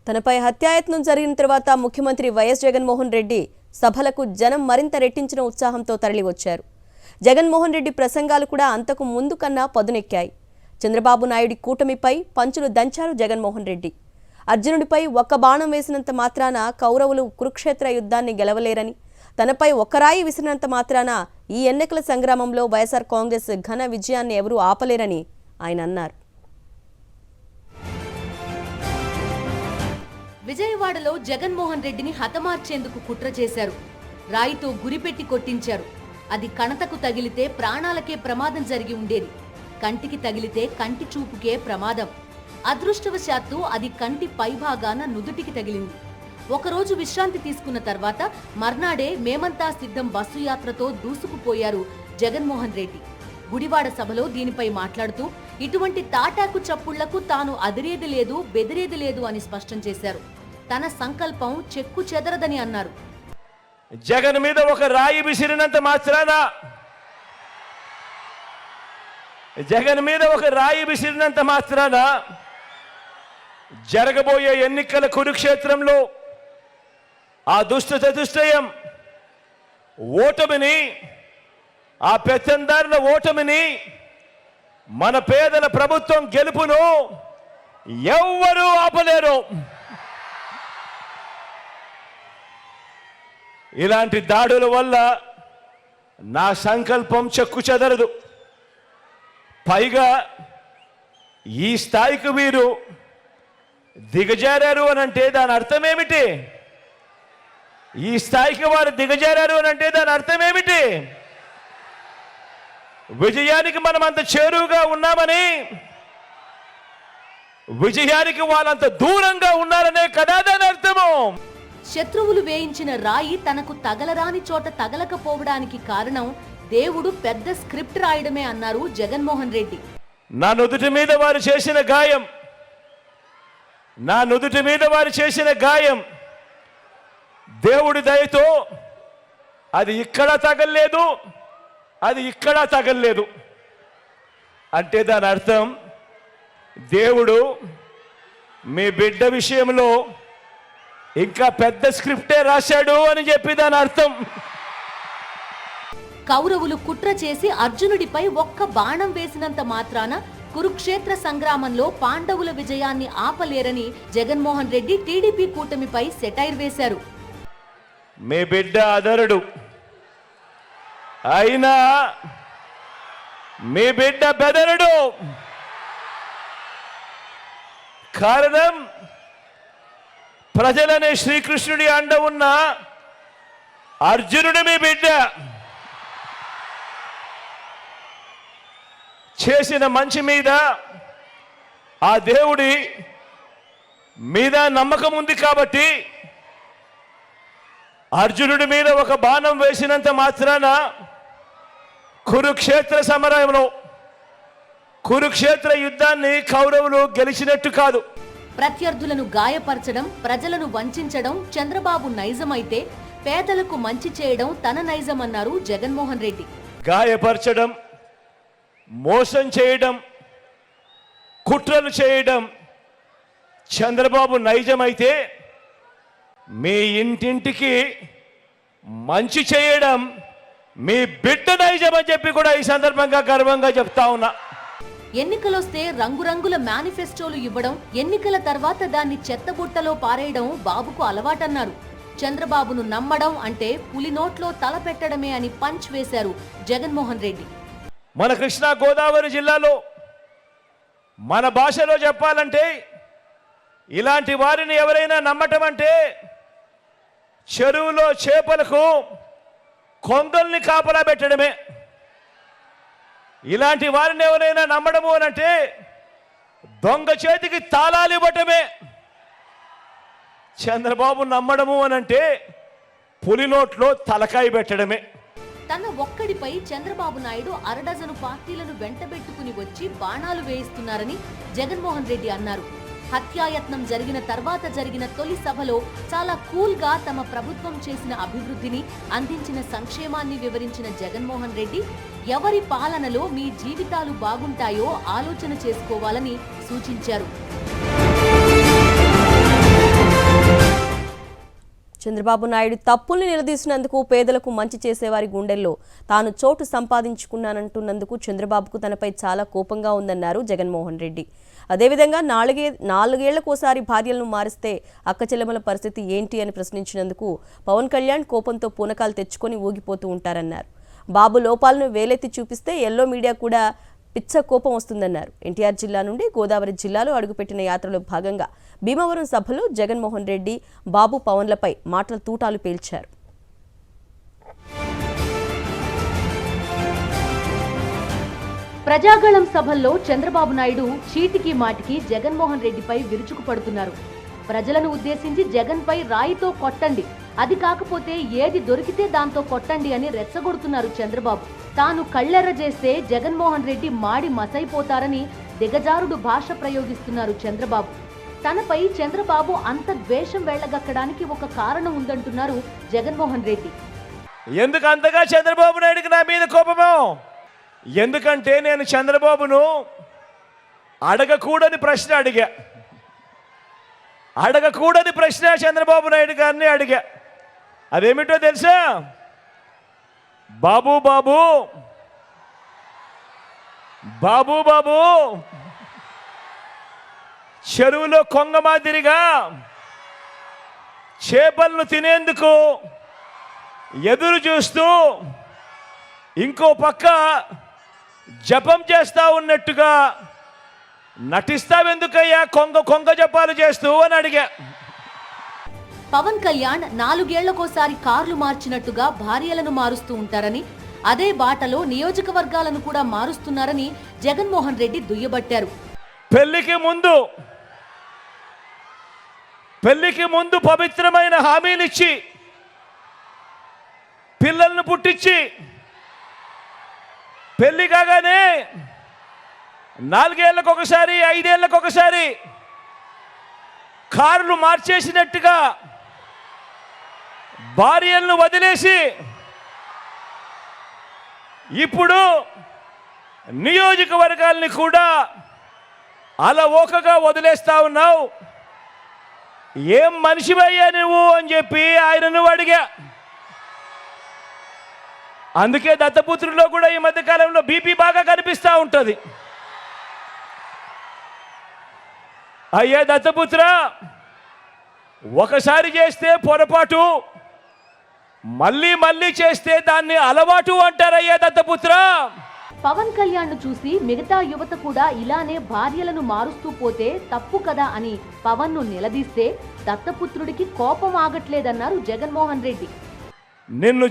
తనపై హత్యాయత్నం జరిగిన తర్వాత ముఖ్యమంత్రి వైఎస్ జగన్మోహన్ రెడ్డి సభలకు జనం మరింత రెట్టించిన ఉత్సాహంతో తరలివచ్చారు. జగన్మోహన్ రెడ్డి ప్రసంగాలు కూడా అంతకు ముందు కన్నా పదునెక్కాయి. చంద్రబాబు నాయుడి కూటమిపై పంచులు దంచారు జగన్మోహన్ రెడ్డి. అర్జునుడిపై ఒక్క బాణం వేసినంత మాత్రాన కౌరవులు కురుక్షేత్ర యుద్ధాన్ని గెలవలేరని, తనపై ఒక్కరాయి విసిరినంత మాత్రాన ఈ ఎన్నికల సంగ్రామంలో వైఎస్ఆర్ కాంగ్రెస్ ఘన విజయాన్ని ఎవరూ ఆపలేరని ఆయన అన్నారు. విజయవాడలో జగన్మోహన్ రెడ్డిని హతమార్చేందుకు కుట్ర చేశారు. రాయితో గురిపెట్టి కొట్టించారు. అది కణతకు తగిలితే ప్రాణాలకే ప్రమాదం జరిగి ఉండేది. కంటికి తగిలితే కంటి చూపుకే ప్రమాదం. అదృష్టవశాత్తు అది కంటి పైభాగాన నుదుటికి తగిలింది. ఒకరోజు విశ్రాంతి తీసుకున్న తర్వాత మర్నాడే మేమంతా సిద్ధం బస్సు యాత్రతో దూసుకుపోయారు జగన్మోహన్ రెడ్డి. గుడివాడ సభలో దీనిపై మాట్లాడుతూ ఇటువంటి తాటాకు చప్పుళ్లకు తాను అదిరేది లేదు, బెదిరేది లేదు అని స్పష్టం చేశారు. తన సంకల్పం చెక్కు చెదరదని అన్నారు. జగన్ మీద ఒక రాయి విసిరినంత మాత్రాన జరగబోయే ఎన్నికల కురుక్షేత్రంలో ఆ దుష్ట చతుష్టయం ఓటమిని, ఆ పెత్తందారుల ఓటమిని, మన పేదల ప్రభుత్వం గెలుపును ఎవ్వరూ ఆపలేరు. ఇలాంటి దాడుల వల్ల నా సంకల్పం చెక్కు చెదరదు. పైగా ఈ స్థాయికి వీరు దిగజారారు అనంటే దాని అర్థం ఏమిటి? ఈ స్థాయికి వారు దిగజారారు అనంటే దాని అర్థం ఏమిటి? విజయానికి మనం అంత చేరువుగా ఉన్నామని, విజయానికి వాళ్ళంత దూరంగా ఉన్నారనే కదా దాని అర్థము. శత్రువులు వేయించిన రాయి తనకు తగలరాని చోట తగలకపోవడానికి కారణం దేవుడు పెద్ద స్క్రిప్ట్ రాయడమే అన్నారు జగన్మోహన్ రెడ్డి. నా నుదుటి మీద వారు చేసిన గాయం దేవుడి దయతో అది ఇక్కడ తగల్లేదు, అది ఇక్కడ తగల్లేదు. అంటే దాని అర్థం దేవుడు మీ బిడ్డ విషయంలో ఇంకా పెద్ద స్క్రిప్టే రాశాడు అని చెప్పి దాని అర్థం. కౌరవులు కుట్ర చేసి అర్జునుడిపై ఒక్క బాణం వేసినంత మాత్రాన కురుక్షేత్ర సంగ్రామంలో పాండవుల విజయాన్ని ఆపలేరని జగన్మోహన్ రెడ్డి టీడీపీ కూటమిపై సెటైర్ వేశారు. మీ బిడ్డ అదరుడు అయినా మీ బిడ్డ బెదరుడు. కారణం ప్రజలనే శ్రీకృష్ణుడి అండ ఉన్న అర్జునుడు మీ బిడ్డ. చేసిన మంచి మీద ఆ దేవుడి మీద నమ్మకం ఉంది కాబట్టి అర్జునుడి మీద ఒక బాణం వేసినంత మాత్రాన కురుక్షేత్ర సమరంలో, కురుక్షేత్ర యుద్ధాన్ని కౌరవులు గెలిచినట్టు కాదు. ప్రత్యర్థులను గాయపరచడం, ప్రజలను వంచడం చంద్రబాబు నైజమైతే పేదలకు మంచి చేయడం తన నైజం అన్నారు జగన్మోహన్ రెడ్డి. గాయపరచడం, మోసం చేయడం, కుట్రలు చేయడం చంద్రబాబు నైజమైతే మీ ఇంటింటికి మంచి చేయడం మీ బిడ్డ నైజం అని చెప్పి కూడా ఈ సందర్భంగా గర్వంగా చెప్తా ఉన్నా. ఎన్నికలొస్తే రంగురంగుల మేనిఫెస్టోలు ఇవ్వడం, ఎన్నికల తర్వాత దాన్ని చెత్తబుట్టలో పారేయడం బాబుకు అలవాటన్నారు. చంద్రబాబును నమ్మడం అంటే పులి నోట్లో తల పెట్టడమే అని పంచ్ వేశారు జగన్మోహన్ రెడ్డి. మన కృష్ణా గోదావరి జిల్లాలో మన భాషలో చెప్పాలంటే ఇలాంటి వారిని ఎవరైనా నమ్మటం అంటే చెరువులో చేపలకు కొంగల్ని కాపలా పెట్టడమే. ఇలాంటి వారిని ఎవరైనా నమ్మడము అనంటే దొంగ చేతికి తాళాలు ఇవ్వటమే. చంద్రబాబు నమ్మడము అనంటే పులి నోట్లో తలకాయ పెట్టడమే. తన ఒక్కడిపై చంద్రబాబు నాయుడు అరడజను పార్టీలను వెంటబెట్టుకుని వచ్చి బాణాలు వేయిస్తున్నారని జగన్మోహన్ రెడ్డి అన్నారు. హత్యాయత్నం జరిగిన తర్వాత జరిగిన తొలి సభలో చాలా కూల్గా తమ ప్రభుత్వం చేసిన అభివృద్ధిని, అందించిన సంక్షేమాన్ని వివరించిన జగన్మోహన్ రెడ్డి ఎవరి పాలనలో మీ జీవితాలు బాగుంటాయో ఆలోచన చేసుకోవాలని సూచించారు. చంద్రబాబు నాయుడు తప్పుల్ని నిలదీసినందుకు పేదలకు మంచి చేసేవారి గుండెల్లో తాను చోటు సంపాదించుకున్నానంటున్నందుకు చంద్రబాబుకు తనపై చాలా కోపంగా ఉందన్నారు జగన్మోహన్ రెడ్డి. అదేవిధంగా నాలుగేళ్లకోసారి భార్యలను మారిస్తే అక్కచెల్లెమ్మల పరిస్థితి ఏంటి అని ప్రశ్నించినందుకు పవన్ కళ్యాణ్ కోపంతో పూనకాలు తెచ్చుకొని ఊగిపోతూ ఉంటారన్నారు. బాబు లోపాలను వేలెత్తి చూపిస్తే ఎల్లో మీడియా కూడా పిచ్చ కోపం వస్తుందన్నారు. ఎన్టీఆర్ జిల్లా నుండి గోదావరి జిల్లాలో అడుగుపెట్టిన యాత్రలో భాగంగా భీమవరం సభలో జగన్మోహన్ రెడ్డి బాబు పవన్లపై మాటల తూటాలు పేల్చారు. ప్రజాగళం సభల్లో చంద్రబాబు నాయుడు చీటికి మాటికి జగన్మోహన్ రెడ్డిపై విరుచుకుపడుతున్నారు. ప్రజలను ఉద్దేశించి జగన్పై రాయితో కొట్టండి, అది కాకపోతే ఏది దొరికితే దాంతో కొట్టండి అని రెచ్చగొడుతున్నారు చంద్రబాబు. తాను కళ్ళెర్ర చేస్తే జగన్మోహన్ రెడ్డి మాడి మసైపోతారని దిగజారుడు భాష ప్రయోగిస్తున్నారు చంద్రబాబు. తనపై చంద్రబాబు అంత ద్వేషం వెళ్లగక్కడానికి ఒక కారణం ఉందంటున్నారు జగన్మోహన్ రెడ్డి. ఎందుకు అంతగా చంద్రబాబు నాయుడికి నా మీద కోపమో? ఎందుకంటే నేను చంద్రబాబును అడగకూడని ప్రశ్న అడిగా. అడగకూడని ప్రశ్న చంద్రబాబు నాయుడు గారిని అడిగా. అదేమిటో తెలుసా? బాబు బాబు బాబు బాబు చెరువులో కొంగ మాదిరిగా చేపలను తినేందుకు ఎదురు చూస్తూ ఇంకో పక్క జపం చేస్తా ఉన్నట్టుగా నటిస్తావెందుకయ్యా కొంగ జపాలు చేస్తూ అని అడిగా. పవన్ కళ్యాణ్ 4 ఏళ్లకోసారి కార్లు మార్చినట్టుగా భార్యలను మారుస్తూ ఉంటారని, అదే బాటలో నియోజకవర్గాలను కూడా మారుస్తున్నారని జగన్మోహన్ రెడ్డి దుయ్యబట్టారు. పెళ్లికి ముందు పవిత్రమైన హామీలిచ్చి పిల్లలను పుట్టించి పెళ్లి కాగానే 4 ఏళ్లకొకసారి 5 ఏళ్లకొకసారి కార్లు మార్చేసినట్టుగా భార్యలను వదిలేసి ఇప్పుడు నియోజకవర్గాల్ని కూడా అలవోకగా వదిలేస్తా ఉన్నావు. ఏం మనిషివయ్యా నువ్వు అని చెప్పి ఆయనను అడిగా. అందుకే దత్తపుత్రుల్లో కూడా ఈ మధ్య కాలంలో బీపీ బాగా కనిపిస్తూ ఉంటుంది. అయ్యా దత్తపుత్ర, ఒకసారి చేస్తే పొరపాటు, మళ్ళీ చేస్తే దాన్ని అలవాటు అంటారయ్యా దత్తపుత్ర. పవన్ కళ్యాణ్ ను చూసి మిగతా యువత కూడా ఇలానే భార్యలను మారుస్తూ పోతే తప్పు కదా అని పవన్ ను నిలదీస్తే దత్తపుత్రుడికి కోపం ఆగట్లేదన్నారు జగన్మోహన్ రెడ్డి. నిన్ను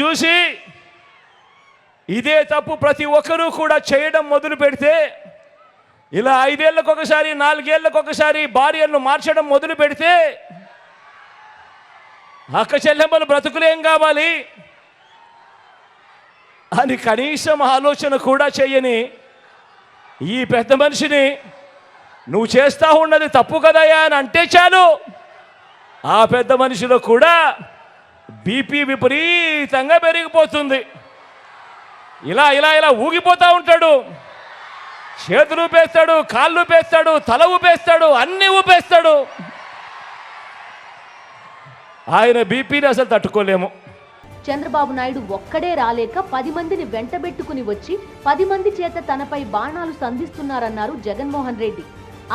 చూసి ఇదే తప్పు ప్రతి ఒక్కరూ కూడా చేయడం మొదలు పెడితే, ఇలా 5 ఏళ్లకొకసారి 4 ఏళ్లకొకసారి భార్యలను మార్చడం మొదలు పెడితే అక్క చెల్లెమ్మలు బ్రతుకులేం కావాలి అని కనీసం ఆలోచన కూడా చెయ్యని ఈ పెద్ద మనిషిని నువ్వు చేస్తా ఉన్నది తప్పు కదయా అని అంటే చాలు, ఆ పెద్ద మనిషిలో కూడా బీపీ విపరీతంగా పెరిగిపోతుంది. ఇలా ఊగిపోతూ ఉంటాడు. చేతులు ఊపేస్తాడు, కాళ్ళు ఊపేస్తాడు, తల ఊపేస్తాడు, అన్ని ఊపేస్తాడు. ఆయన బీపీని అసలు తట్టుకోలేము. చంద్రబాబు నాయుడు ఒక్కడే రాలేక 10 మందిని వెంటబెట్టుకుని వచ్చి 10 మంది చేత తనపై బాణాలు సంధిస్తున్నారన్నారు జగన్మోహన్ రెడ్డి.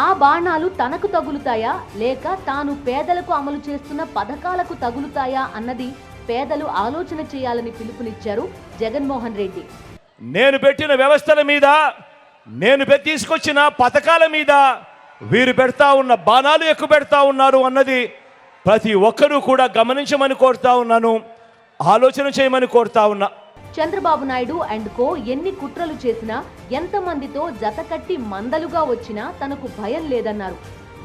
ఆ బాణాలు తనకు తగులుతాయా లేక తాను పేదలకు అమలు చేస్తున్న పథకాలకు తగులుతాయా అన్నది పేదలు ఆలోచన చేయాలని పిలుపునిచ్చారు జగన్మోహన్ రెడ్డి. నేను పెట్టిన వ్యవస్థల మీద, నేను తీసుకొచ్చిన పథకాల మీద వీరు పెడతా ఉన్న బాణాలు ఎక్కువ పెడతా ఉన్నారు అన్నది ప్రతి ఒక్కరూ కూడా గమనించమని కోరుతా ఉన్నాను, ఆలోచన చేయమని కోరుతా ఉన్నా. చంద్రబాబు నాయుడు అండ్ కో ఎన్ని కుట్రలు చేసినా, ఎంతమందితో జతకట్టి మందలుగా వచ్చినా తనకు భయం లేదన్నారు.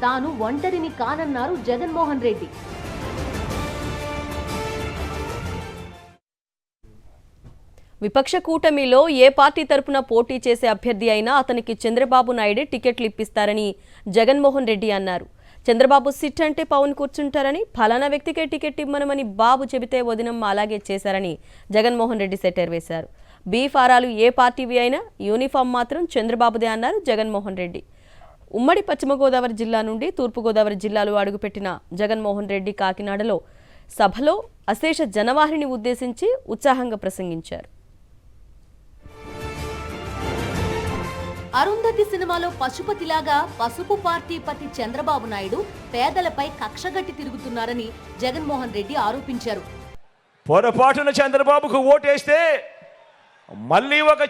తాను ఒంటరిని కానన్నారు జగన్మోహన్ రెడ్డి. విపక్ష కూటమిలో ఏ పార్టీ తరపున పోటీ చేసే అభ్యర్థి అయినా అతనికి చంద్రబాబు నాయుడే టికెట్లు ఇప్పిస్తారని జగన్మోహన్ రెడ్డి అన్నారు. చంద్రబాబు సిట్ అంటే పవన్ కూర్చుంటారని, ఫలానా వ్యక్తికే టికెట్ ఇవ్వమని బాబు చెబితే వదినమ్మ అలాగే చేశారని జగన్మోహన్ రెడ్డి సెటర్ వేశారు. బీ ఫారాలు ఏ పార్టీవి అయినా యూనిఫామ్ మాత్రం చంద్రబాబుదే అన్నారు జగన్మోహన్ రెడ్డి. ఉమ్మడి పశ్చిమ గోదావరి జిల్లా నుండి తూర్పుగోదావరి జిల్లాలో అడుగుపెట్టిన జగన్మోహన్ రెడ్డి కాకినాడలో సభలో అశేష జనవాహిని ఉద్దేశించి ఉత్సాహంగా ప్రసంగించారు. అరుంధతి సినిమాలో పశుపతిలాగా పసుపు పార్టీ పతి చంద్రబాబు నాయుడు పేదలపై కక్షగట్టి తిరుగుతున్నారని జగన్మోహన్ రెడ్డి ఆరోపించారు. పొరపాటున చంద్రబాబుకు ఓటేస్తే మళ్ళీ ఒక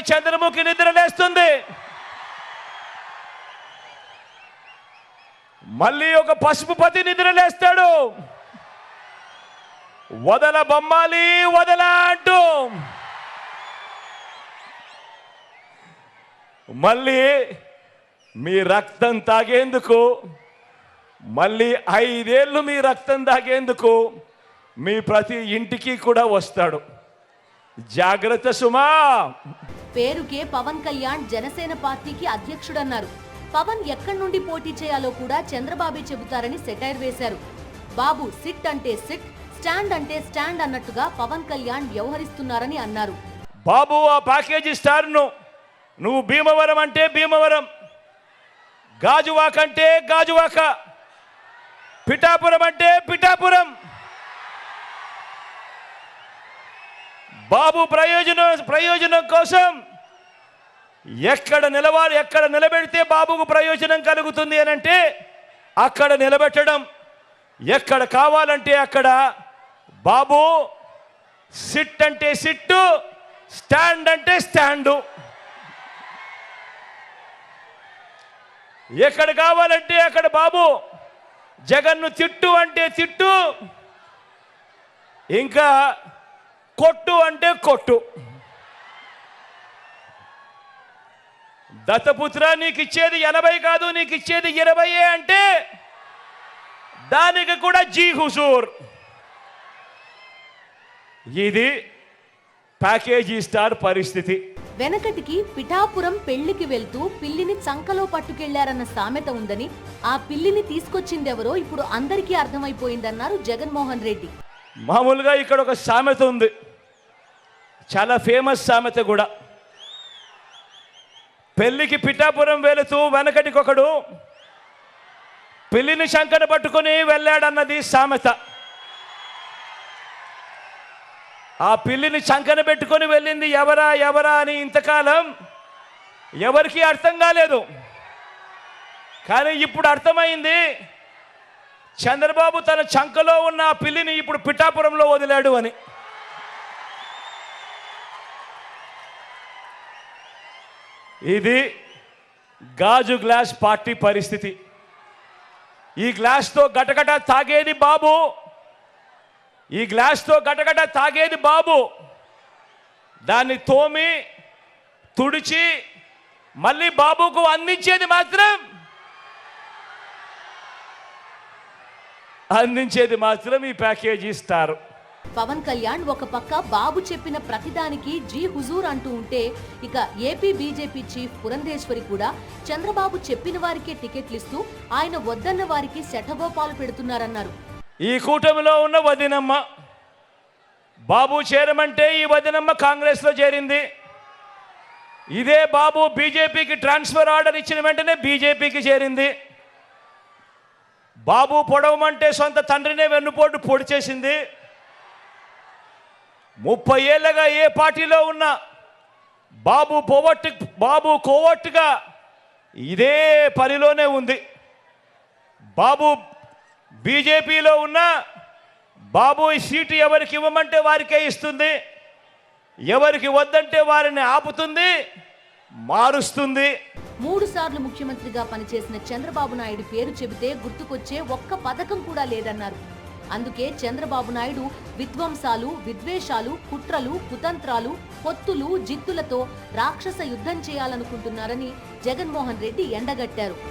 చంద్రముఖి నిద్రలేస్తుంది. మళ్ళీ ఒక పసుపు పతి నిద్రలేస్తాడు. వదల బొమ్మాలి వదల అంటూ మళ్ళీ మీ రక్తం తాగేందుకు, మళ్ళీ 5 ఏళ్ళు మీ రక్తం తాగేందుకు మీ ప్రతి ఇంటికి కూడా వస్తాడు. జాగ్రత్త సుమా. పేరుకే పవన్ కళ్యాణ్ జనసేన పార్టీకి అధ్యక్షుడన్నారు. పవన్ ఎక్కడి నుండి పోటీ చేయాలో కూడా చంద్రబాబే చెబుతారని సెటైర్ వేశారు. బాబు సిట్ అంటే సిట్, స్టాండ్ అంటే స్టాండ్ అన్నట్టుగా పవన్ కళ్యాణ్ వ్యవహరిస్తున్నారని అన్నారు. బాబు ఆ ప్యాకేజీ స్టార్ను నువ్వు భీమవరం అంటే భీమవరం, గాజువాక అంటే గాజువాక, పిఠాపురం అంటే పిఠాపురం. బాబు ప్రయోజనం కోసం ఎక్కడ నిలబెడితే బాబుకు ప్రయోజనం కలుగుతుంది అని అంటే అక్కడ నిలబెట్టడం, ఎక్కడ కావాలంటే అక్కడ. బాబు సిట్ అంటే సిట్టు, స్టాండ్ అంటే స్టాండు. ఎక్కడ కావాలంటే అక్కడ బాబు. జగన్ను తిట్టు అంటే తిట్టు, ఇంకా కొట్టు అంటే కొట్టు. దత్తపుత్ర నీకు ఇచ్చేది 80 కాదు, నీకు ఇచ్చేది 20 అంటే దానికి కూడా జీ హుజూర్. ఇది ప్యాకేజీ స్టార్ పరిస్థితి. వెనకటికి పిఠాపురం పెళ్లికి వెళ్తూ పిల్లిని చంకలో పట్టుకెళ్లారన్న సామెత ఉందని, ఆ పిల్లిని తీసుకొచ్చిందెవరో ఇప్పుడు అందరికీ అర్థమైపోయిందన్నారు జగన్మోహన్ రెడ్డి. మామూలుగా ఇక్కడ ఒక సామెత ఉంది, చాలా ఫేమస్ సామెత కూడా. పెళ్లికి పిఠాపురం వెళుతూ వెనకటికొకడు పిల్లిని శంకర పట్టుకుని వెళ్ళాడన్నది సామెత. ఆ పిల్లిని చంకన పెట్టుకొని వెళ్ళింది ఎవరా అని ఇంతకాలం ఎవరికీ అర్థం కాలేదు. కానీ ఇప్పుడు అర్థమైంది, చంద్రబాబు తన చంకలో ఉన్న ఆ పిల్లిని ఇప్పుడు పిఠాపురంలో వదిలాడు అని. ఇది గాజు గ్లాస్ పార్టీ పరిస్థితి. ఈ గ్లాస్తో గటగట తాగేది బాబు, ఈ గ్లాస్తో గటగట తాగేది బాబు. దాన్ని తోమి తుడిచి మళ్ళీ బాబుకు అందించేది మాత్రం ఈ ప్యాకేజీ స్టార్. పవన్ కళ్యాణ్ ఒక పక్క బాబు చెప్పిన ప్రతిదానికి జీ హుజూర్ అంటూ ఉంటే, ఇక ఏపీ బీజేపీ చీఫ్ పురంధేశ్వరి కూడా చంద్రబాబు చెప్పిన వారికే టికెట్లు ఇస్తూ ఆయన వద్దన్న వారికి శఠగోపాలు పెడుతున్నారన్నారు. ఈ కూటమిలో ఉన్న వదినమ్మ, బాబు చేరమంటే ఈ వదినమ్మ కాంగ్రెస్లో చేరింది. ఇదే బాబు బీజేపీకి ట్రాన్స్ఫర్ ఆర్డర్ ఇచ్చిన వెంటనే బీజేపీకి చేరింది. బాబు పొడవమంటే సొంత తండ్రినే వెన్నుపోటు పొడి చేసింది. 30 ఏళ్ళగా ఏ పార్టీలో ఉన్నా బాబు కోవట్టుగా ఇదే పనిలోనే ఉంది. బాబు బీజేపీలో ఉన్న బాబు ఈ సీటు ఎవరికి ఇవ్వమంటే వారికే ఇస్తుంది, ఎవరికి వద్దంటే వారిని ఆపుతుంది, మారుస్తుంది. 3 సార్లు ముఖ్యమంత్రిగా పనిచేసిన చంద్రబాబు నాయుడు పేరు చెబితే గుర్తుకొచ్చే ఒక్క పథకం కూడా లేదన్నారు. అందుకే చంద్రబాబు నాయుడు విధ్వంసాలు, విద్వేషాలు, కుట్రలు, కుతంత్రాలు, పొత్తులు, జిత్తులతో రాక్షస యుద్ధం చేయాలనుకుంటున్నారని జగన్మోహన్ రెడ్డి ఎండగట్టారు.